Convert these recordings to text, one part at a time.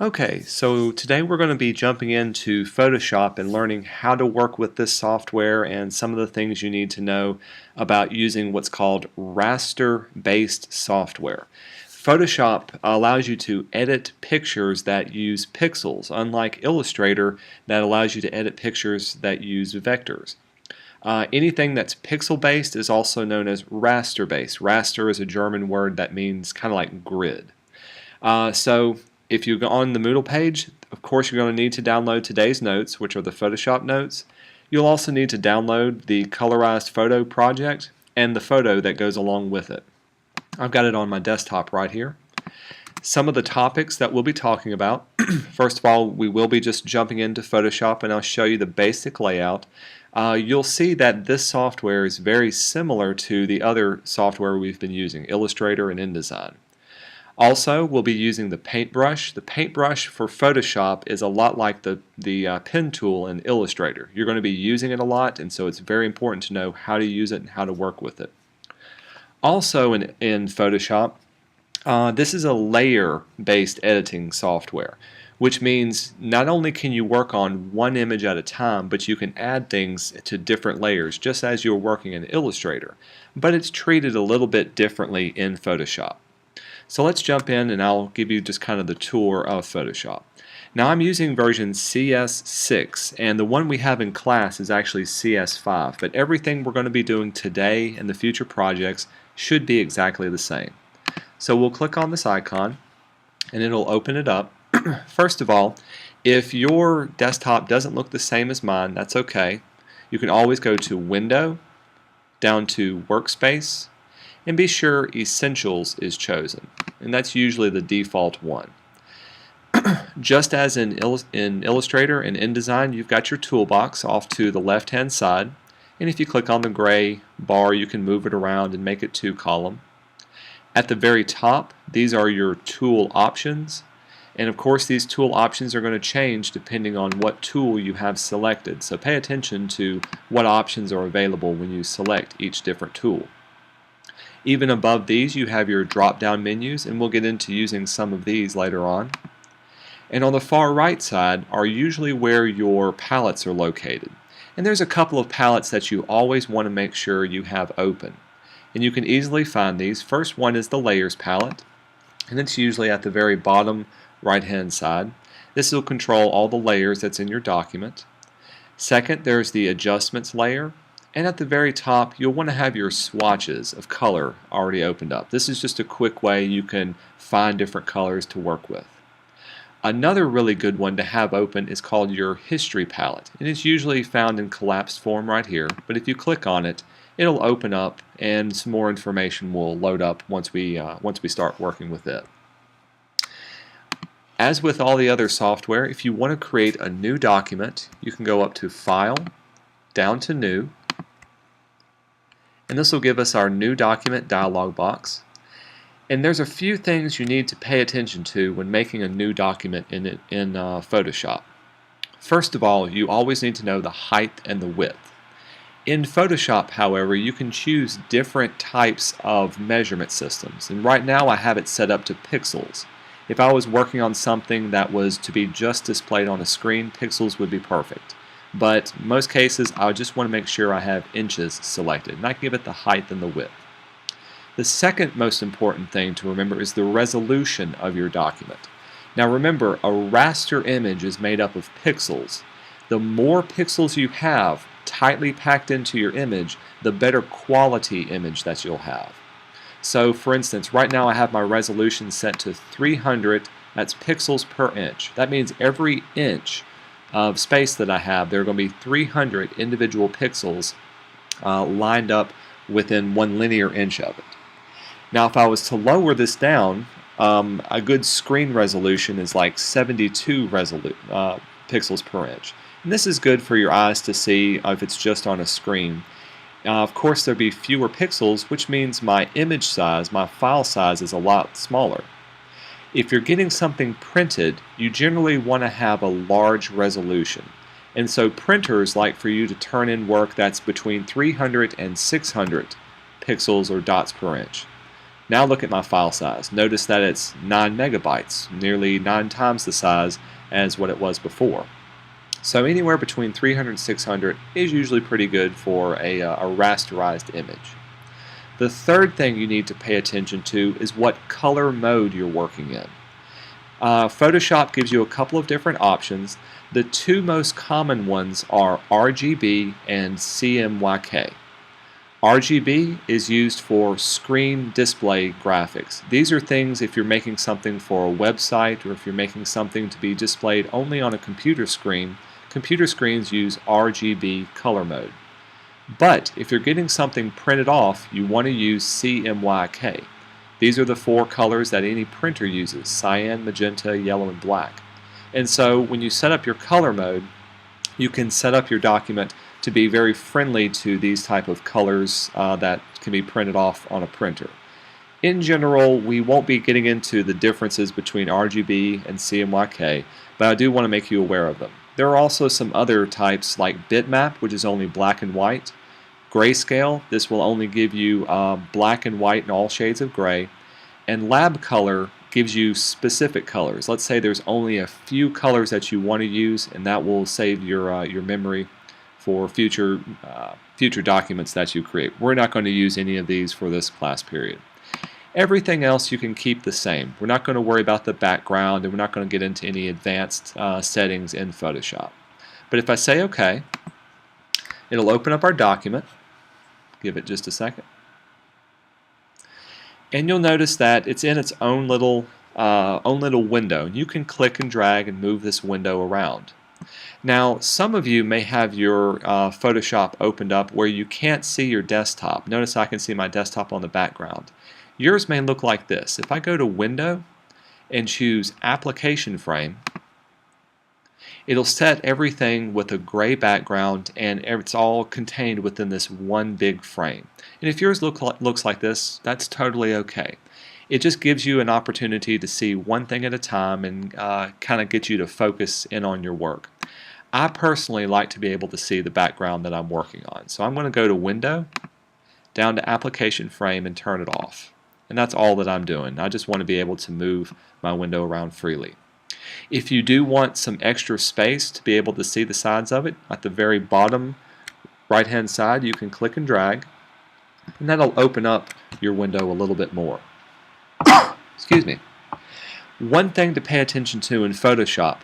Okay, so today we're going to be jumping into Photoshop and learning how to work with this software and some of the things you need to know about using what's called raster-based software. Photoshop allows you to edit pictures that use pixels, unlike Illustrator that allows you to edit pictures that use vectors. Anything that's pixel-based is also known as raster-based. Raster is a German word that means kind of like grid. So if you go on the Moodle page, of course you're going to need to download today's notes, which are the Photoshop notes. You'll also need to download the colorized photo project and the photo that goes along with it. I've got it on my desktop right here. Some of the topics that we'll be talking about, first of all, we will be just jumping into Photoshop and I'll show you the basic layout. You'll see that this software is very similar to the other software we've been using, Illustrator and InDesign. Also, we'll be using the paintbrush. The paintbrush for Photoshop is a lot like the pen tool in Illustrator. You're going to be using it a lot, and so it's very important to know how to use it and how to work with it. Also in Photoshop, this is a layer-based editing software, which means not only can you work on one image at a time, but you can add things to different layers, just as you're working in Illustrator. But it's treated a little bit differently in Photoshop. So let's jump in and I'll give you just kind of the tour of Photoshop. Now I'm using version CS6 and the one we have in class is actually CS5, but everything we're going to be doing today and the future projects should be exactly the same. So we'll click on this icon and it'll open it up. First of all, if your desktop doesn't look the same as mine, that's okay. You can always go to Window, down to Workspace, and be sure Essentials is chosen, and that's usually the default one. Just as in Illustrator and InDesign, you've got your toolbox off to the left hand side, and if you click on the gray bar you can move it around and make it two column. At the very top, these are your tool options, and of course these tool options are going to change depending on what tool you have selected, so pay attention to what options are available when you select each different tool. Even above these you have your drop-down menus, and we'll get into using some of these later on. And on the far right side are usually where your palettes are located. And there's a couple of palettes that you always want to make sure you have open. And you can easily find these. First one is the Layers palette, and it's usually at the very bottom right-hand side. This will control all the layers that's in your document. Second, there's the Adjustments layer. And at the very top, you'll want to have your swatches of color already opened up. This is just a quick way you can find different colors to work with. Another really good one to have open is called your History palette, and it's usually found in collapsed form right here, but if you click on it, it'll open up and some more information will load up once we start working with it. As with all the other software, if you want to create a new document, you can go up to File, down to New, and this will give us our New Document dialog box. And there's a few things you need to pay attention to when making a new document in Photoshop. First of all, you always need to know the height and the width. In Photoshop, however, you can choose different types of measurement systems, and right now I have it set up to pixels. If I was working on something that was to be just displayed on a screen, pixels would be perfect. But in most cases I just want to make sure I have inches selected, and I give it the height and the width. The second most important thing to remember is the resolution of your document. Now remember, a raster image is made up of pixels. The more pixels you have tightly packed into your image, the better quality image that you'll have. So for instance, right now I have my resolution set to 300, that's pixels per inch. That means every inch of space that I have, there are going to be 300 individual pixels lined up within one linear inch of it. Now if I was to lower this down, a good screen resolution is like 72 pixels per inch. And this is good for your eyes to see if it's just on a screen. Of course there'll be fewer pixels, which means my image size, my file size is a lot smaller. If you're getting something printed, you generally want to have a large resolution. And so printers like for you to turn in work that's between 300 and 600 pixels or dots per inch. Now look at my file size. Notice that it's 9 megabytes, nearly 9 times the size as what it was before. So anywhere between 300 and 600 is usually pretty good for a rasterized image. The third thing you need to pay attention to is what color mode you're working in. Photoshop gives you a couple of different options. The two most common ones are RGB and CMYK. RGB is used for screen display graphics. These are things if you're making something for a website or if you're making something to be displayed only on a computer screen. Computer screens use RGB color mode. But if you're getting something printed off, you want to use CMYK. These are the four colors that any printer uses: cyan, magenta, yellow, and black. And so when you set up your color mode, you can set up your document to be very friendly to these type of colors that can be printed off on a printer. In general, we won't be getting into the differences between RGB and CMYK, but I do want to make you aware of them. There are also some other types like bitmap, which is only black and white. Grayscale, this will only give you black and white and all shades of gray. And lab color gives you specific colors. Let's say there's only a few colors that you want to use, and that will save your memory for future documents that you create. We're not going to use any of these for this class period. Everything else you can keep the same. We're not going to worry about the background, and we're not going to get into any advanced settings in Photoshop. But if I say OK, it'll open up our document. Give it just a second. And you'll notice that it's in its own little window. You can click and drag and move this window around. Now, some of you may have your Photoshop opened up where you can't see your desktop. Notice I can see my desktop on the background. Yours may look like this. If I go to Window and choose Application Frame, it'll set everything with a gray background, and it's all contained within this one big frame. And if yours looks like this, that's totally okay. It just gives you an opportunity to see one thing at a time and kind of get you to focus in on your work. I personally like to be able to see the background that I'm working on. So I'm going to go to Window, down to Application Frame, and turn it off. And that's all that I'm doing. I just want to be able to move my window around freely. If you do want some extra space to be able to see the sides of it, at the very bottom right hand side you can click and drag, and that'll open up your window a little bit more. Excuse me. One thing to pay attention to in Photoshop,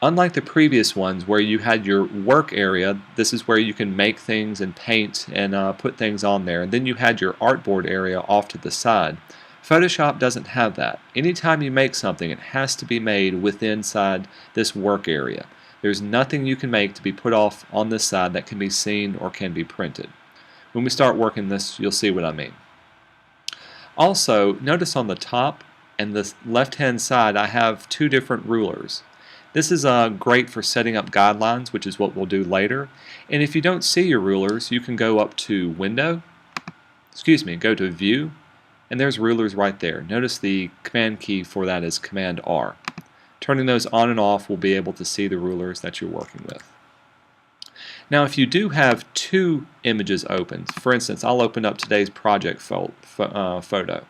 unlike the previous ones where you had your work area, this is where you can make things and paint and put things on there, and then you had your artboard area off to the side. Photoshop doesn't have that. Anytime you make something, it has to be made within inside this work area. There's nothing you can make to be put off on this side that can be seen or can be printed. When we start working this, you'll see what I mean. Also, notice on the top and the left-hand side, I have two different rulers. This is great for setting up guidelines, which is what we'll do later. And if you don't see your rulers, you can go up to go to View, and there's rulers right there. Notice the command key for that is Command R. Turning those on and off will be able to see the rulers that you're working with. Now if you do have two images open, for instance, I'll open up today's project photo,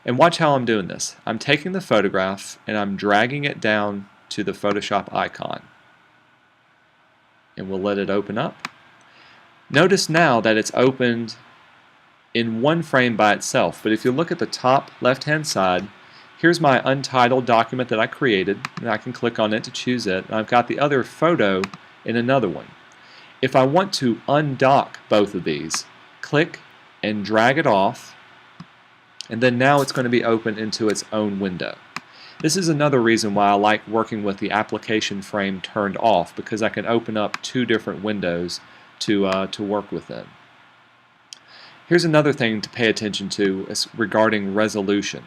and watch how I'm doing this. I'm taking the photograph and I'm dragging it down to the Photoshop icon, and we'll let it open up. Notice now that it's opened in one frame by itself, but if you look at the top left hand side, here's my untitled document that I created, and I can click on it to choose it, and I've got the other photo in another one. If I want to undock both of these, click and drag it off, and then now it's going to be open into its own window. This is another reason why I like working with the application frame turned off, because I can open up two different windows to work within. Here's another thing to pay attention to regarding resolution.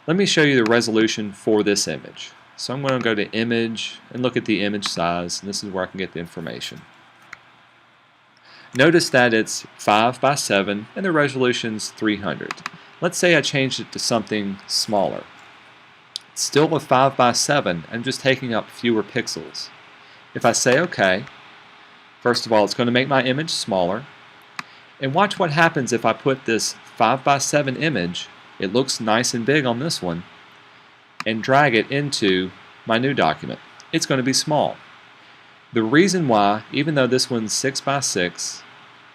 Let me show you the resolution for this image. So I'm going to go to Image and look at the image size, and this is where I can get the information. Notice that it's 5 by 7 and the resolution's 300. Let's say I changed it to something smaller. It's still a 5 by 7, I'm just taking up fewer pixels. If I say OK, first of all it's going to make my image smaller. And watch what happens if I put this 5 by 7 image it looks nice and big on this one, and drag it into my new document. It's going to be small. The reason why, even though this one's 6 by 6,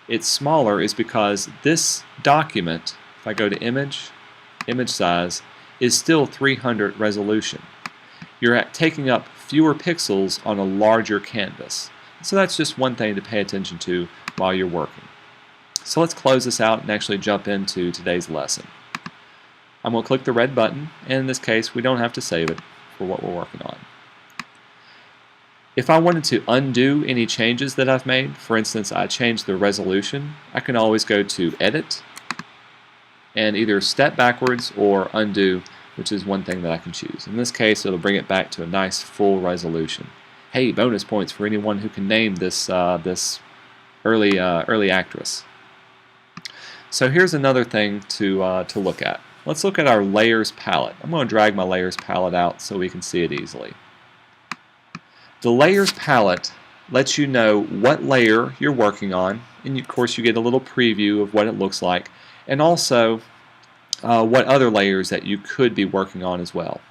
it's smaller is because this document, if I go to image size, is still 300 resolution. You're taking up fewer pixels on a larger canvas. So that's just one thing to pay attention to while you're working. So let's close this out and actually jump into today's lesson. I'm going to click the red button, and in this case we don't have to save it for what we're working on. If I wanted to undo any changes that I've made, for instance I changed the resolution, I can always go to Edit and either step backwards or undo, which is one thing that I can choose. In this case it'll bring it back to a nice full resolution. Hey, bonus points for anyone who can name this this early actress. So here's another thing to look at. Let's look at our layers palette. I'm going to drag my layers palette out so we can see it easily. The layers palette lets you know what layer you're working on, and of course you get a little preview of what it looks like, and also what other layers that you could be working on as well.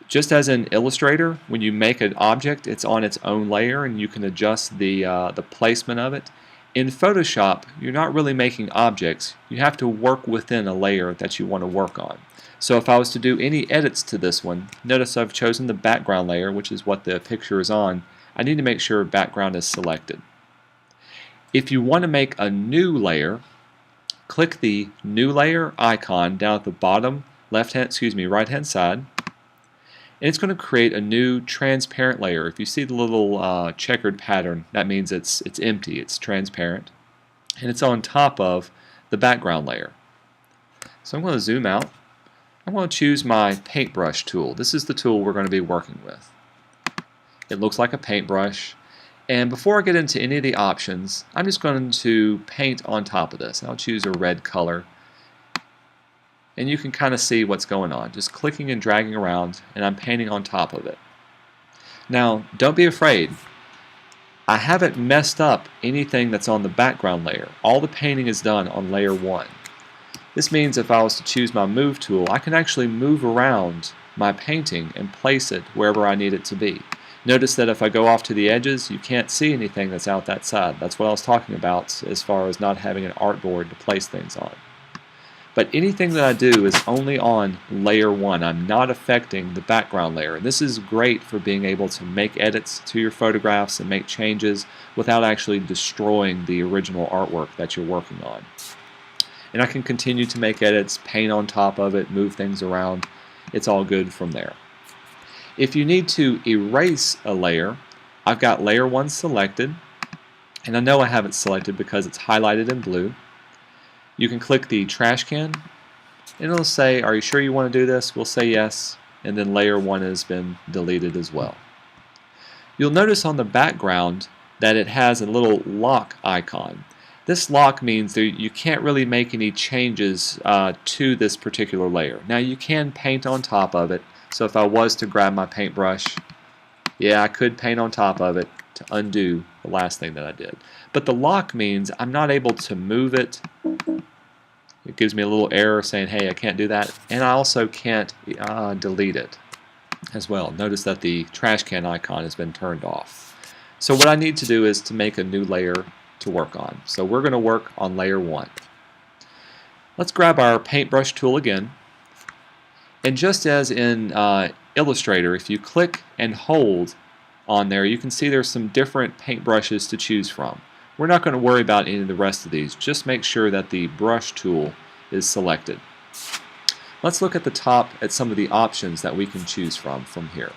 Just as in Illustrator, when you make an object, it's on its own layer and you can adjust the placement of it. In Photoshop, you're not really making objects. You have to work within a layer that you want to work on. So if I was to do any edits to this one, notice I've chosen the background layer, which is what the picture is on. I need to make sure background is selected. If you want to make a new layer, click the new layer icon down at the bottom right hand side, and it's going to create a new transparent layer. If you see the little checkered pattern, that means it's empty, it's transparent, and it's on top of the background layer. So I'm going to zoom out. I'm going to choose my paintbrush tool. This is the tool we're going to be working with. It looks like a paintbrush, and before I get into any of the options, I'm just going to paint on top of this. I'll choose a red color, and you can kind of see what's going on. Just clicking and dragging around, and I'm painting on top of it. Now, don't be afraid. I haven't messed up anything that's on the background layer. All the painting is done on layer 1. This means if I was to choose my move tool, I can actually move around my painting and place it wherever I need it to be. Notice that if I go off to the edges, you can't see anything that's out that side. That's what I was talking about as far as not having an artboard to place things on. But anything that I do is only on layer 1. I'm not affecting the background layer. And this is great for being able to make edits to your photographs and make changes without actually destroying the original artwork that you're working on. And I can continue to make edits, paint on top of it, move things around. It's all good from there. If you need to erase a layer, I've got layer 1 selected, and I know I have it selected because it's highlighted in blue. You can click the trash can, and it'll say, are you sure you want to do this? We'll say yes, and then layer 1 has been deleted as well. You'll notice on the background that it has a little lock icon. This lock means that you can't really make any changes to this particular layer. Now you can paint on top of it, so if I was to grab my paintbrush, yeah, I could paint on top of it to undo the last thing that I did. But the lock means I'm not able to move it. It gives me a little error saying, hey, I can't do that. And I also can't delete it as well. Notice that the trash can icon has been turned off. So what I need to do is to make a new layer to work on. So we're going to work on layer 1. Let's grab our paintbrush tool again. And just as in Illustrator, if you click and hold on there, you can see there's some different paintbrushes to choose from. We're not going to worry about any of the rest of these. Just make sure that the brush tool is selected. Let's look at the top at some of the options that we can choose from here.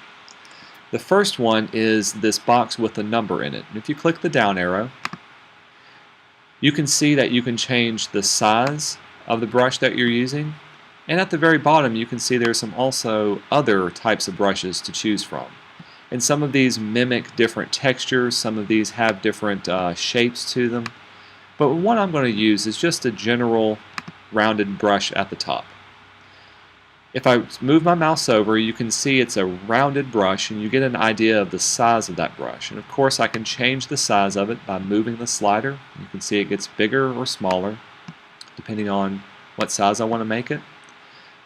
The first one is this box with a number in it. And if you click the down arrow, you can see that you can change the size of the brush that you're using. And at the very bottom you can see there's some also other types of brushes to choose from. And some of these mimic different textures, some of these have different shapes to them. But what I'm going to use is just a general rounded brush at the top. If I move my mouse over, you can see it's a rounded brush and you get an idea of the size of that brush. And of course I can change the size of it by moving the slider. You can see it gets bigger or smaller depending on what size I want to make it.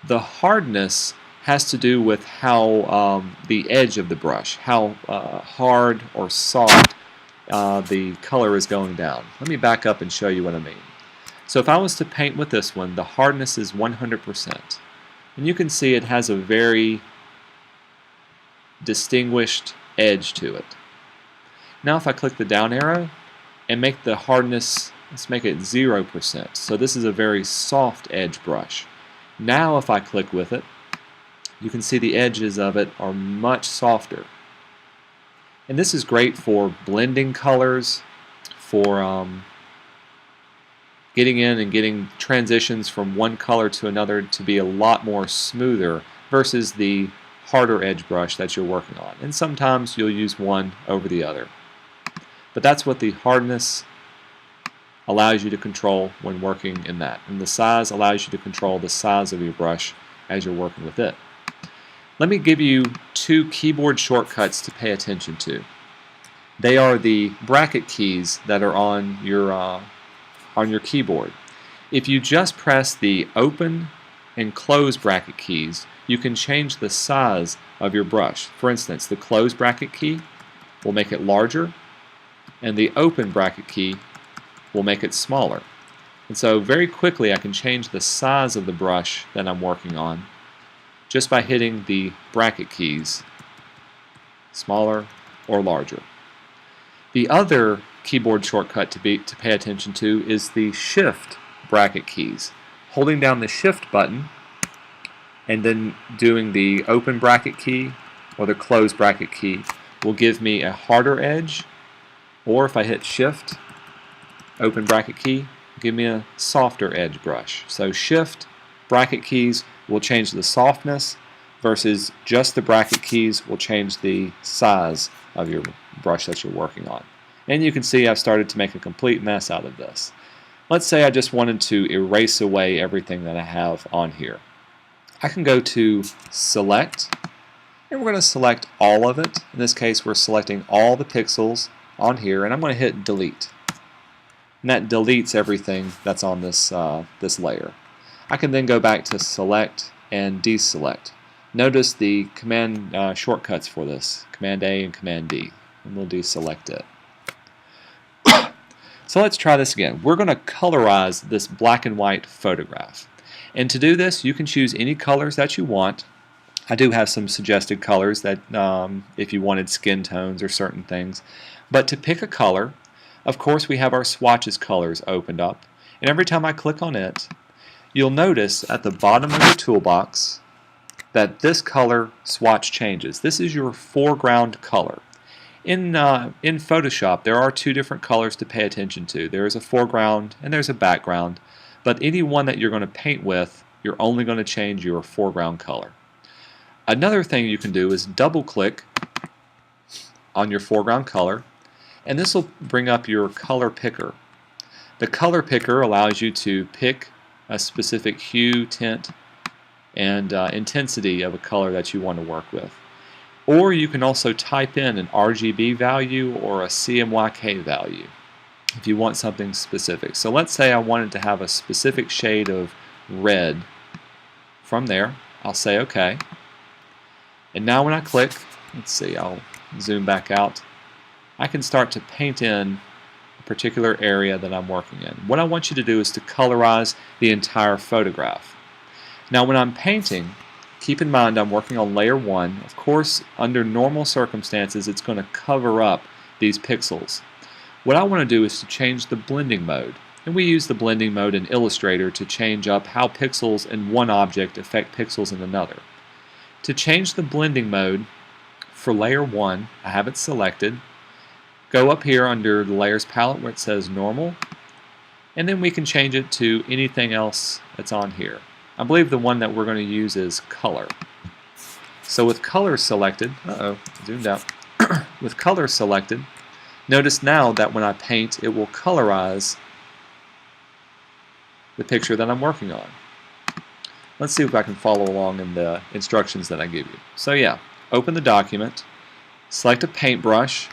The hardness has to do with how the edge of the brush, how hard or soft the color is going down. Let me back up and show you what I mean. So if I was to paint with this one, the hardness is 100%. And you can see it has a very distinguished edge to it. Now if I click the down arrow and make the hardness, let's make it 0%. So this is a very soft edge brush. Now if I click with it, you can see the edges of it are much softer. And this is great for blending colors, for getting in and getting transitions from one color to another to be a lot more smoother versus the harder edge brush that you're working on. And sometimes you'll use one over the other. But that's what the hardness allows you to control when working in that. And the size allows you to control the size of your brush as you're working with it. Let me give you two keyboard shortcuts to pay attention to. They are the bracket keys that are on your keyboard. If you just press the open and close bracket keys, you can change the size of your brush. For instance, the close bracket key will make it larger, and the open bracket key will make it smaller. And so very quickly I can change the size of the brush that I'm working on just by hitting the bracket keys, smaller or larger. The other keyboard shortcut to pay attention to is the shift bracket keys. Holding down the shift button and then doing the open bracket key or the close bracket key will give me a harder edge, or if I hit shift, open bracket key, give me a softer edge brush. So shift bracket keys will change the softness versus just the bracket keys will change the size of your brush that you're working on. And you can see I've started to make a complete mess out of this. Let's say I just wanted to erase away everything that I have on here. I can go to Select, and we're going to select all of it. In this case, we're selecting all the pixels on here, and I'm going to hit Delete. And that deletes everything that's on this, this layer. I can then go back to Select and Deselect. Notice the command shortcuts for this, Command A and Command D, and we'll deselect it. So let's try this again. We're going to colorize this black and white photograph. And to do this, you can choose any colors that you want. I do have some suggested colors that if you wanted skin tones or certain things. But to pick a color, of course we have our swatches colors opened up. And every time I click on it, you'll notice at the bottom of the toolbox that this color swatch changes. This is your foreground color. In Photoshop, there are two different colors to pay attention to. There is a foreground and there's a background, but any one that you're going to paint with, you're only going to change your foreground color. Another thing you can do is double click on your foreground color, and this will bring up your color picker. The color picker allows you to pick a specific hue, tint, and intensity of a color that you want to work with. Or you can also type in an RGB value or a CMYK value if you want something specific. So let's say I wanted to have a specific shade of red. From there, I'll say OK. And now when I click, let's see, I'll zoom back out, I can start to paint in a particular area that I'm working in. What I want you to do is to colorize the entire photograph. Now when I'm painting, keep in mind I'm working on layer 1. Of course, under normal circumstances, it's going to cover up these pixels. What I want to do is to change the blending mode. And we use the blending mode in Illustrator to change up how pixels in one object affect pixels in another. To change the blending mode for layer 1, I have it selected. Go up here under the Layers palette where it says Normal, and then we can change it to anything else that's on here. I believe the one that we're going to use is Color. So with Color selected, zoomed out. With Color selected, notice now that when I paint, it will colorize the picture that I'm working on. Let's see if I can follow along in the instructions that I give you. So yeah, open the document, select a paintbrush,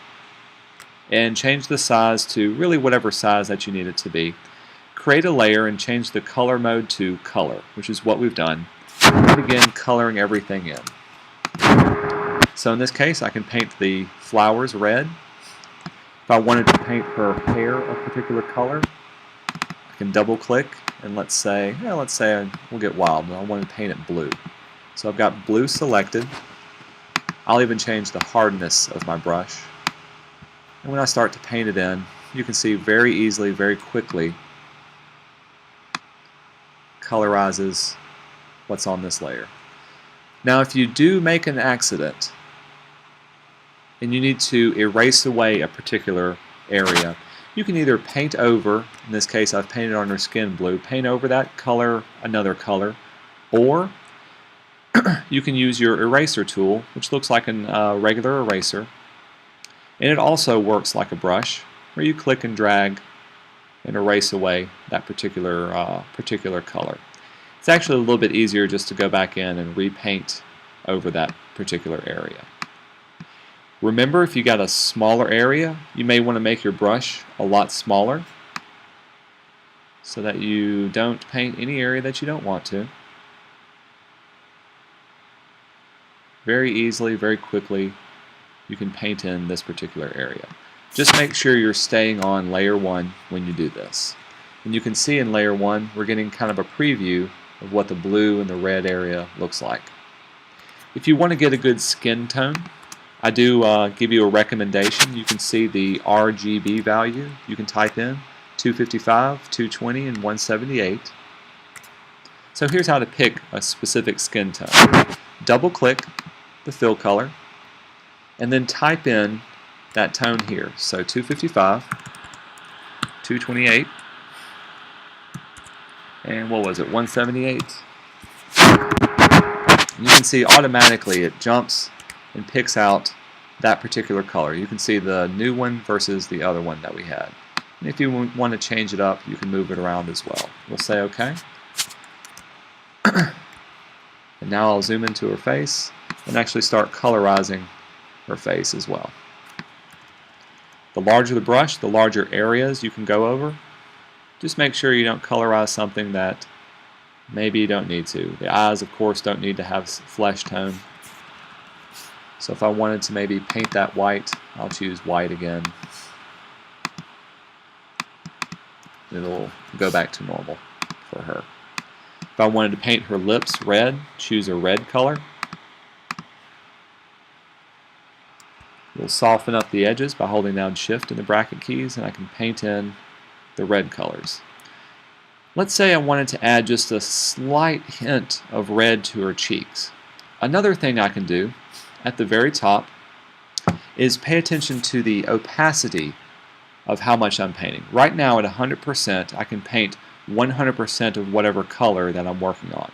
and change the size to really whatever size that you need it to be. Create a layer and change the color mode to color, which is what we've done. and begin coloring everything in. So in this case, I can paint the flowers red. If I wanted to paint her hair a particular color, I can double click and let's say we'll get wild. I want to paint it blue. So I've got blue selected. I'll even change the hardness of my brush. And when I start to paint it in, you can see very easily, very quickly, colorizes what's on this layer. Now if you do make an accident and you need to erase away a particular area, you can either paint over, in this case I've painted on her skin blue, paint over that color another color, or you can use your eraser tool, which looks like a regular eraser, and it also works like a brush, where you click and drag and erase away that particular color. It's actually a little bit easier just to go back in and repaint over that particular area. Remember, if you got a smaller area, you may want to make your brush a lot smaller so that you don't paint any area that you don't want to. Very easily, very quickly, you can paint in this particular area. Just make sure you're staying on layer 1 when you do this. And you can see in layer 1 we're getting kind of a preview of what the blue and the red area looks like. If you want to get a good skin tone, I do give you a recommendation. You can see the RGB value. You can type in 255, 220, and 178. So here's how to pick a specific skin tone. Double click the fill color and then type in that tone here. So 255, 228, and what was it, 178? You can see automatically it jumps and picks out that particular color. You can see the new one versus the other one that we had. And if you want to change it up, you can move it around as well. We'll say OK. And now I'll zoom into her face and actually start colorizing her face as well. The larger the brush, the larger areas you can go over. Just make sure you don't colorize something that maybe you don't need to. The eyes, of course, don't need to have flesh tone. So if I wanted to maybe paint that white, I'll choose white again. It'll go back to normal for her. If I wanted to paint her lips red, choose a red color. We'll soften up the edges by holding down Shift and the bracket keys, and I can paint in the red colors. Let's say I wanted to add just a slight hint of red to her cheeks. Another thing I can do at the very top is pay attention to the opacity of how much I'm painting. Right now at 100%, I can paint 100% of whatever color that I'm working on.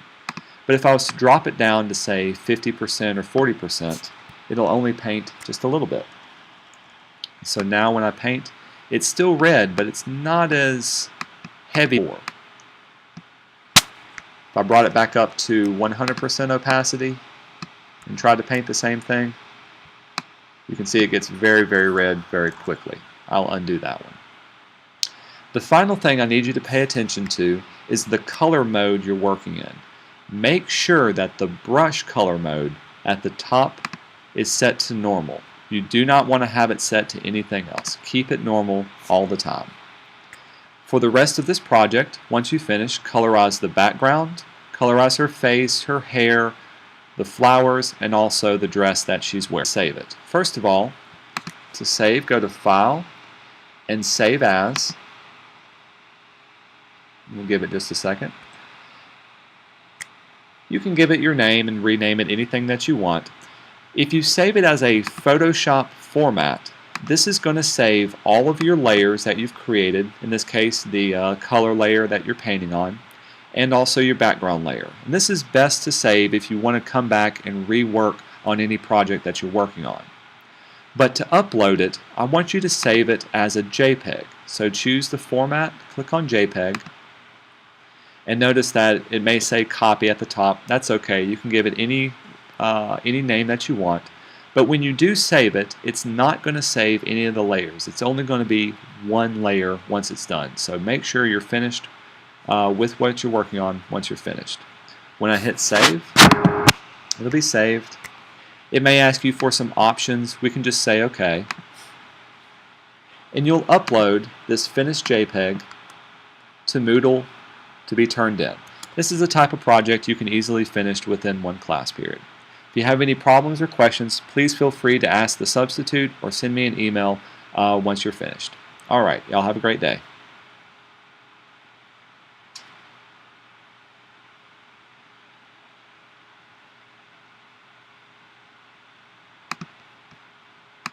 But if I was to drop it down to say 50% or 40%, it'll only paint just a little bit. So now when I paint, it's still red, but it's not as heavy. If I brought it back up to 100% opacity and tried to paint the same thing, you can see it gets very, very red very quickly. I'll undo that one. The final thing I need you to pay attention to is the color mode you're working in. Make sure that the brush color mode at the top is set to normal. You do not want to have it set to anything else. Keep it normal all the time. For the rest of this project, once you finish, colorize the background, colorize her face, her hair, the flowers, and also the dress that she's wearing. Save it. First of all, to save, go to File and Save As. We'll give it just a second. You can give it your name and rename it anything that you want. If you save it as a Photoshop format, this is going to save all of your layers that you've created, in this case the color layer that you're painting on, and also your background layer. And this is best to save if you want to come back and rework on any project that you're working on. But to upload it, I want you to save it as a JPEG. So choose the format, click on JPEG, and notice that it may say copy at the top. That's okay. You can give it any name that you want. But when you do save it, it's not going to save any of the layers. It's only going to be one layer once it's done. So make sure you're finished with what you're working on once you're finished. When I hit save, it'll be saved. It may ask you for some options. We can just say OK. And you'll upload this finished JPEG to Moodle to be turned in. This is a type of project you can easily finish within one class period. If you have any problems or questions, please feel free to ask the substitute or send me an email once you're finished. Alright, y'all have a great day.